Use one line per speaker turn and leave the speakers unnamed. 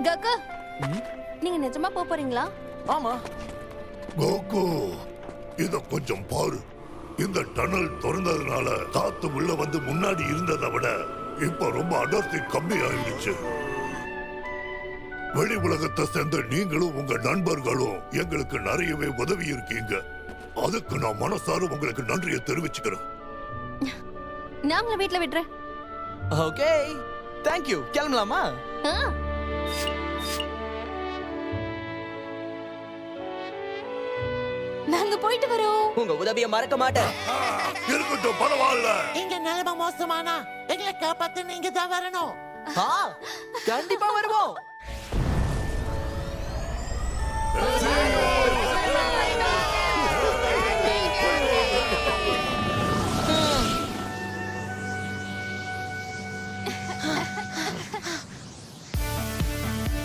Coco, நீங்க நிஜமா போறீங்களா?
ஆமா.
கோகு, இத கொஞ்சம் பாரு. இந்த டனல் திறந்ததுனால காத்து உள்ள வந்து முன்னாடி இருந்ததை விட இப்ப ரொம்ப அடர்த்தி கம்மி ஆயிடுச்சு. வெளி உலகத்தை சேர்ந்த நீங்களும் உங்க நண்பர்களும் எங்களுக்கு நிறையவே உதவி இருக்கீங்க. அதுக்கு நான் மனசார உங்களுக்கு நன்றியை தெரிவிச்சுக்கிறேன்.
நான் உங்களை வீட்டுல விடுறேன்.
Okay, thank you. கிளம்பலாமா?
நாங்க போயிட்டு வரோம்.
உங்க உதவியை மறக்க மாட்டேன்.
இருக்கட்டும், பரவாயில்ல.
எங்க நிலைமை மோசமானா எங்களை காப்பாத்து நீங்க தான் வரணும்.
கண்டிப்பா வருவோம்.